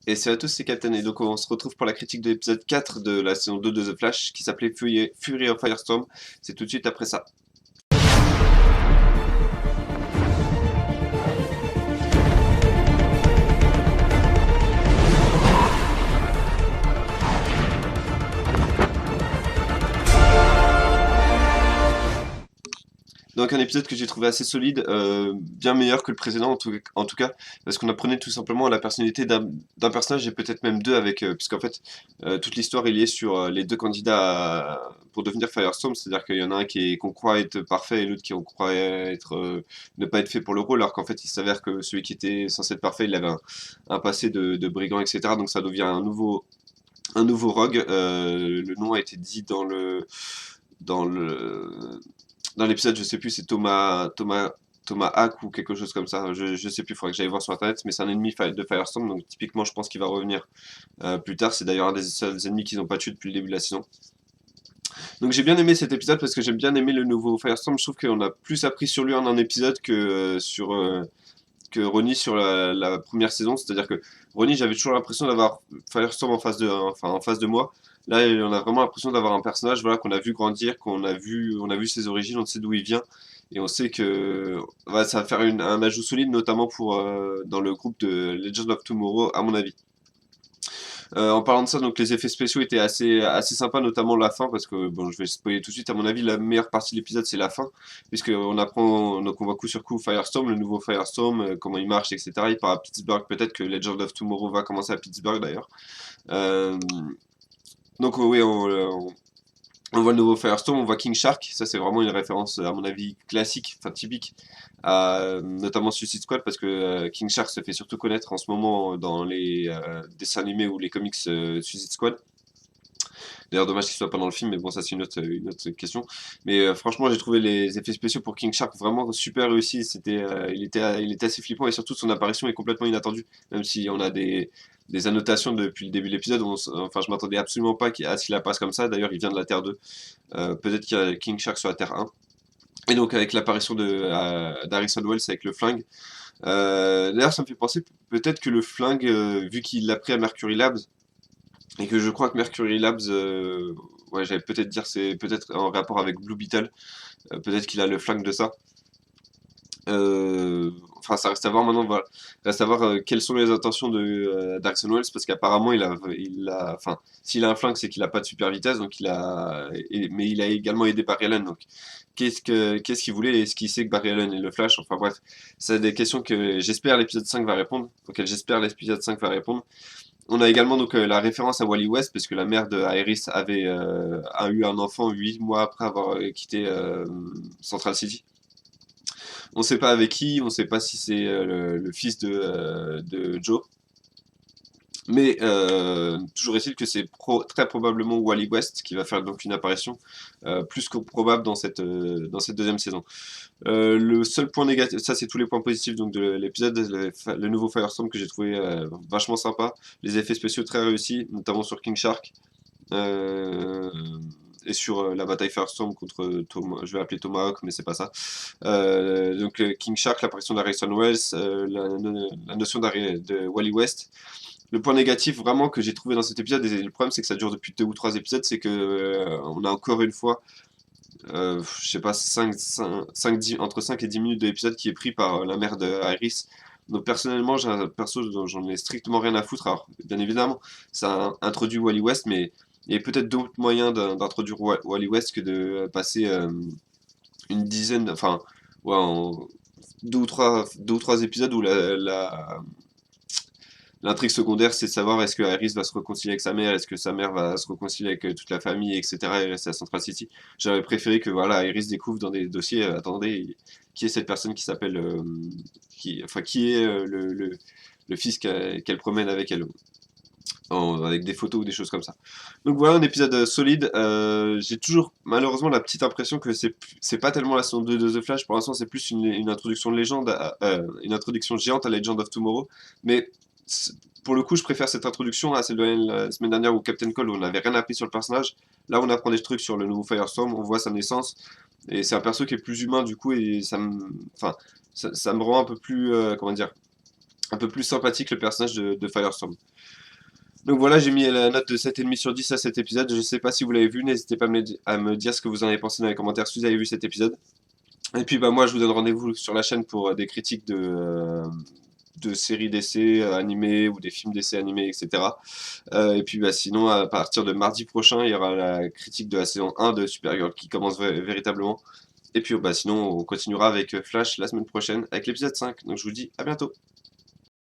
Et salut à tous, c'est Captain, et donc on se retrouve pour la critique de l'épisode 4 de la saison 2 de The Flash, qui s'appelait Fury of Firestorm. C'est tout de suite après ça. Donc un épisode que j'ai trouvé assez solide, bien meilleur que le précédent en tout cas, parce qu'on apprenait tout simplement la personnalité d'un personnage et peut-être même deux avec, puisqu'en fait toute l'histoire est liée sur les deux candidats pour devenir Firestorm, c'est-à-dire qu'il y en a un qu'on croit être parfait et l'autre qui on croit être ne pas être fait pour le rôle, alors qu'en fait il s'avère que celui qui était censé être parfait, il avait un passé de brigand, etc. Donc ça devient un nouveau Rogue. Le nom a été dit dans le dans l'épisode, je sais plus, c'est Thomas Hack ou quelque chose comme ça. Je sais plus, il faudrait que j'aille voir sur internet, mais c'est un ennemi de Firestorm, donc typiquement, je pense qu'il va revenir plus tard. C'est d'ailleurs un des seuls ennemis qu'ils n'ont pas tué depuis le début de la saison. Donc j'ai bien aimé cet épisode parce que j'aime bien aimer le nouveau Firestorm. Je trouve qu'on a plus appris sur lui en un épisode que Ronnie sur la première saison. C'est-à-dire que Ronnie, j'avais toujours l'impression d'avoir Firestorm en face de moi. Là, on a vraiment l'impression d'avoir un personnage, voilà, qu'on a vu grandir, on a vu ses origines, on sait d'où il vient, et on sait que voilà, ça va faire un ajout solide, notamment pour dans le groupe de Legends of Tomorrow, à mon avis. En parlant de ça, donc les effets spéciaux étaient assez sympas, notamment la fin, parce que bon, je vais spoiler tout de suite. À mon avis, la meilleure partie de l'épisode, c'est la fin, puisque on apprend, donc on voit coup sur coup Firestorm, le nouveau Firestorm, comment il marche, etc. Il part à Pittsburgh, peut-être que Legend of Tomorrow va commencer à Pittsburgh d'ailleurs. Euh, donc oui, on voit le nouveau Firestorm, on voit King Shark, ça c'est vraiment une référence à mon avis classique, enfin typique, à notamment Suicide Squad, parce que King Shark se fait surtout connaître en ce moment dans les dessins animés ou les comics Suicide Squad. D'ailleurs, dommage qu'il soit pas dans le film, mais bon, ça c'est une autre question. Mais franchement, j'ai trouvé les effets spéciaux pour King Shark vraiment super réussis. Il était assez flippant et surtout son apparition est complètement inattendue. Même si on a des annotations depuis le début de l'épisode, enfin, je m'attendais absolument pas à ce qu'il apparaisse comme ça. D'ailleurs, il vient de la Terre 2. Peut-être qu'il y a King Shark sur la Terre 1. Et donc, avec l'apparition d'Harrison Wells avec le flingue. D'ailleurs, ça me fait penser peut-être que le flingue, vu qu'il l'a pris à Mercury Labs, et que je crois que Mercury Labs, ouais, j'allais peut-être dire c'est peut-être en rapport avec Blue Beetle, peut-être qu'il a le flingue de ça. Enfin, ça reste à voir maintenant, voilà. Reste à voir quelles sont les intentions de d'Harrison Wells, parce qu'apparemment enfin, s'il a un flingue, c'est qu'il a pas de super vitesse, donc mais il a également aidé Barry Allen, donc qu'est-ce qu'il voulait, est-ce qu'il sait que Barry Allen est le Flash, enfin bref, c'est des questions que j'espère l'épisode 5 va répondre, auxquelles j'espère l'épisode 5 va répondre. On a également donc la référence à Wally West, parce que la mère de Iris a eu un enfant 8 mois après avoir quitté Central City. On ne sait pas avec qui, on ne sait pas si c'est le fils de Joe. Mais toujours est-il que c'est très probablement Wally West qui va faire donc une apparition plus que probable dans cette deuxième saison. Le seul point négatif, ça c'est tous les points positifs donc de l'épisode, le nouveau Firestorm que j'ai trouvé vachement sympa, les effets spéciaux très réussis, notamment sur King Shark. Euh, et sur la bataille Firestorm contre Thomas, je vais appeler Tomahawk, mais c'est pas ça. Donc King Shark, l'apparition d'Harrison Wells, la notion de Wally West. Le point négatif vraiment que j'ai trouvé dans cet épisode, et le problème c'est que ça dure depuis 2 ou 3 épisodes, c'est que on a encore une fois, je sais pas, entre 5 et 10 minutes de l'épisode qui est pris par la mère de Iris. Donc personnellement, j'ai un perso dont j'en ai strictement rien à foutre. Alors, bien évidemment, ça a introduit Wally West, mais il y a peut-être d'autres moyens d'introduire Wally West que de passer une dizaine, enfin, ouais, en 2 ou 3 épisodes où l'intrigue secondaire, c'est de savoir est-ce que Iris va se réconcilier avec sa mère, est-ce que sa mère va se réconcilier avec toute la famille, etc. et rester à Central City. J'aurais préféré que voilà, Iris découvre dans des dossiers, attendez, qui est cette personne qui s'appelle, qui est le fils qu'elle promène avec elle, avec des photos ou des choses comme ça. Donc voilà un épisode solide. J'ai toujours malheureusement la petite impression que c'est pas tellement la saison 2 de The Flash. Pour l'instant, c'est plus une introduction de légende, une introduction géante à Legend of Tomorrow. Mais pour le coup, je préfère cette introduction à celle de la semaine dernière où Captain Cold, où on n'avait rien appris sur le personnage. Là, on apprend des trucs sur le nouveau Firestorm, on voit sa naissance. Et c'est un perso qui est plus humain du coup, et enfin, ça me rend un peu plus, comment dire, un peu plus sympathique le personnage de Firestorm. Donc voilà, j'ai mis la note de 7,5 sur 10 à cet épisode. Je sais pas si vous l'avez vu, n'hésitez pas à me dire ce que vous en avez pensé dans les commentaires si vous avez vu cet épisode. Et puis bah moi je vous donne rendez-vous sur la chaîne pour des critiques de séries d'essais animées ou des films d'essais animés, etc. Et puis bah sinon à partir de mardi prochain, il y aura la critique de la saison 1 de Supergirl qui commence véritablement. Et puis bah sinon on continuera avec Flash la semaine prochaine avec l'épisode 5. Donc je vous dis à bientôt.